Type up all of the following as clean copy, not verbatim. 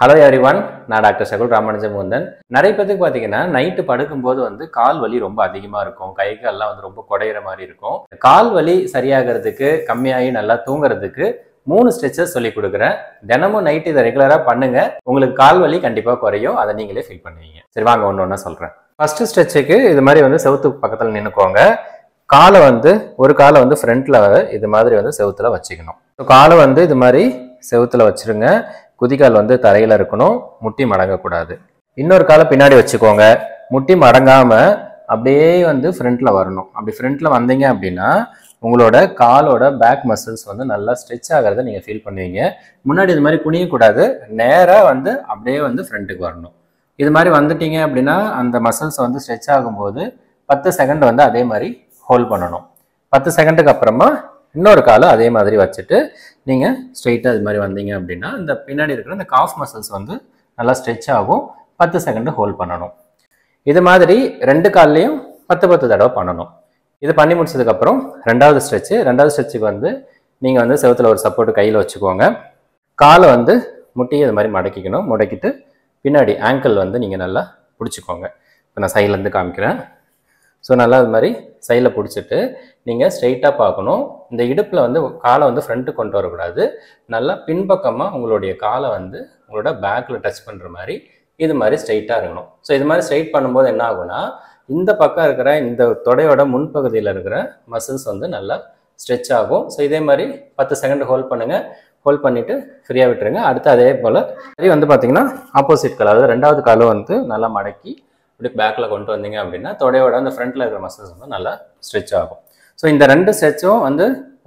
Hello everyone, நான் doctor Sakul ராமானுஜமுகுந்தன். நிறைய பேருக்கு பார்த்தீங்கன்னா நைட்டு படுக்கும்போது கால் வலி ரொம்ப அதிகமாக இருக்கும், கை கால்லாம் ரொம்ப குடையிற மாதிரி இருக்கும். கால் வலி சரியாகிறதுக்கு, கம்மியாகி நல்லா தூங்குறதுக்கு 3 ஸ்ட்ரெச்சஸ் சொல்லி கொடுக்குறேன். தினமும் நைட்டு இதை ரெகுலராக பண்ணுங்க, உங்களுக்கு கால் வலி கண்டிப்பாக குறையும். அதை நீங்களே ஃபீல் பண்ணுவீங்க. சரி, வாங்க ஒன்று ஒன்றா சொல்கிறேன். ஃபர்ஸ்ட் ஸ்ட்ரெச்சுக்கு இது மாதிரி செவுத்துக்கு பக்கத்தில் நின்றுக்கோங்க. காலை ஒரு காலை ஃப்ரண்ட்ல இது மாதிரி செவுத்துல வச்சுக்கணும். காலை இது மாதிரி செவுத்துல வச்சிருங்க. குதிகால் தரையில இருக்கணும், முட்டி மடங்கக்கூடாது. இன்னொரு காலை பின்னாடி வச்சுக்கோங்க. முட்டி மடங்காம அப்படியே ஃப்ரண்ட்ல வரணும். அப்படி ஃப்ரண்ட்ல வந்தீங்க அப்படின்னா உங்களோட காலோட பேக் மசில்ஸ் நல்லா ஸ்ட்ரெச் ஆகிறத நீங்க ஃபீல் பண்ணுவீங்க. முன்னாடி இது மாதிரி குனியக்கூடாது, நேரா அப்படியே ஃப்ரண்ட்டுக்கு வரணும். இது மாதிரி வந்துட்டீங்க அப்படின்னா அந்த மசில்ஸ் ஸ்ட்ரெச் ஆகும்போது 10 செகண்ட் அதே மாதிரி ஹோல்ட் பண்ணணும். 10 செகண்டுக்கு அப்புறமா இன்னொரு காலை அதே மாதிரி வச்சுட்டு நீங்கள் ஸ்ட்ரெயிட்டாக இது மாதிரி வந்தீங்க அப்படின்னா இந்த பின்னாடி இருக்கிற இந்த காஃப் மசில்ஸ் நல்லா ஸ்ட்ரெச் ஆகும். 10 செகண்ட் ஹோல்ட் பண்ணணும். இது மாதிரி 2 கால்லையும் 10 தடவை பண்ணணும். இது பண்ணி முடிச்சதுக்கப்புறம் ரெண்டாவது ஸ்ட்ரெச்சுக்கு நீங்கள் செவுத்துல ஒரு சப்போர்ட் கையில் வச்சுக்கோங்க. காலை முட்டியை இது மாதிரி மடக்கிக்கணும். முடக்கிட்டு பின்னாடி ஆங்கிள் நீங்கள் நல்லா பிடிச்சிக்கோங்க. இப்போ நான் சைட்லேருந்து காமிக்கிறேன். ஸோ நல்லா இது மாதிரி சைடில் பிடிச்சிட்டு நீங்கள் ஸ்ட்ரெயிட்டாக பார்க்கணும். இந்த இடுப்பில் காலை ஃப்ரண்ட்டு கொண்டு வரக்கூடாது. நல்லா பின்பக்கமாக உங்களுடைய காலை உங்களோட பேக்கில் டச் பண்ணுற மாதிரி இது மாதிரி ஸ்ட்ரெயிட்டாக இருக்கணும். ஸோ இது மாதிரி ஸ்ட்ரெயிட் பண்ணும்போது என்ன ஆகும்னா இந்த பக்கம் இருக்கிற இந்த தொடையோட முன்பகுதியில் இருக்கிற மசில்ஸ் நல்லா ஸ்ட்ரெச் ஆகும். ஸோ இதே மாதிரி 10 செகண்ட் ஹோல்ட் பண்ணுங்கள். ஹோல்ட் பண்ணிவிட்டு ஃப்ரீயாக விட்டுருங்க. அடுத்து அதே போல் பார்த்தீங்கன்னா ஆப்போசிட் கால், அதாவது ரெண்டாவது காலும் நல்லா மடக்கி இப்படி பேக்கில் கொண்டு வந்தீங்க அப்படின்னா தொடையோட அந்த ஃப்ரண்ட்டில் இருக்கிற மசில்ஸ் நல்லா ஸ்ட்ரெச் ஆகும். ஸோ இந்த 2 ஸ்ட்ரெச்சும்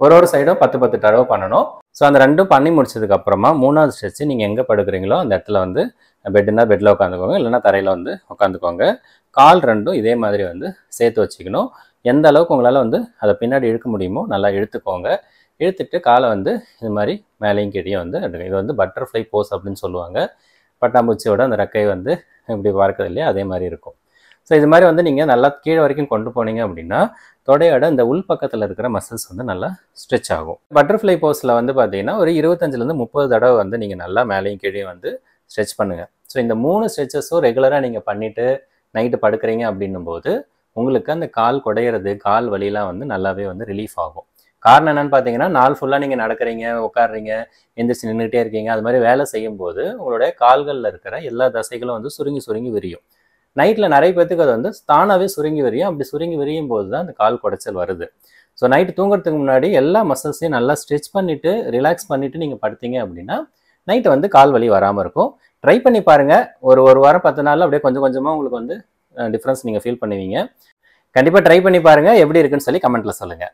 ஒரு சைடும் 10 தடவை பண்ணணும். ஸோ அந்த 2 பண்ணி முடிச்சதுக்கப்புறமா 3வது ஸ்ட்ரெச்சு நீங்கள் எங்கே படுக்கிறீங்களோ அந்த இடத்துல பெட்டுனா பெட்டில் உட்காந்துக்கோங்க, இல்லைன்னா தரையில் உட்காந்துக்கோங்க. கால் 2ம் இதே மாதிரி சேர்த்து வச்சுக்கணும். எந்த அளவுக்கு உங்களால் அதை பின்னாடி இழுக்க முடியுமோ நல்லா இழுத்துக்கோங்க. இழுத்துட்டு காலை இது மாதிரி மேலேயும் கீழேயும் இது பட்டர்ஃப்ளை போஸ் அப்படின்னு சொல்லுவாங்க. பட்டாம்பூச்சியோட அந்த ரெக்கை இப்படி பார்க்குறது இல்லையா, அதே மாதிரி இருக்கும். ஸோ இது மாதிரி நீங்கள் நல்லா கீழே வரைக்கும் கொண்டு போனீங்க அப்படின்னா தொடையோட இந்த உள் பக்கத்தில் இருக்கிற மசில்ஸ் நல்லா ஸ்ட்ரெச் ஆகும். பட்டர்ஃப்ளை போஸில் பார்த்தீங்கன்னா ஒரு 25லேருந்து 30 தடவை நீங்கள் நல்லா மேலேயும் கீழேயும் ஸ்ட்ரெச் பண்ணுங்கள். ஸோ இந்த 3 ஸ்ட்ரெச்சஸும் ரெகுலராக நீங்கள் பண்ணிவிட்டு நைட்டு படுக்கிறீங்க அப்படின்னும் போது உங்களுக்கு அந்த கால் குடையிறது, கால் வலியெலாம் நல்லாவே ரிலீஃப் ஆகும். காரணம் என்னன்னு பார்த்தீங்கன்னா நாள் ஃபுல்லாக நீங்கள் நடக்கிறீங்க, உட்காடுறீங்க, எந்திரிச்சு நின்றுட்டே இருக்கீங்க. அது மாதிரி வேலை செய்யும்போது உங்களுடைய கால்களில் இருக்கிற எல்லா தசைகளும் சுருங்கி விரியும். நைட்டில் நிறைய பேத்துக்கு அது தானாகவே சுருங்கி விரியும். அப்படி சுருங்கி விரியும் போது தான் அந்த கால் குடைச்சல் வருது. ஸோ நைட்டு தூங்குறதுக்கு முன்னாடி எல்லா மசில்ஸையும் நல்லா ஸ்ட்ரெச் பண்ணிவிட்டு ரிலாக்ஸ் பண்ணிவிட்டு நீங்கள் படுத்தீங்க அப்படின்னா நைட்டு கால் வலி வராமல் இருக்கும். ட்ரை பண்ணி பாருங்கள். ஒரு வாரம் 10 நாளில் அப்படியே கொஞ்சம் கொஞ்சமாக உங்களுக்கு டிஃப்ரென்ஸ் நீங்கள் ஃபீல் பண்ணுவீங்க. கண்டிப்பாக ட்ரை பண்ணி பாருங்கள். எப்படி இருக்குன்னு சொல்லி கமெண்ட்டில் சொல்லுங்கள்.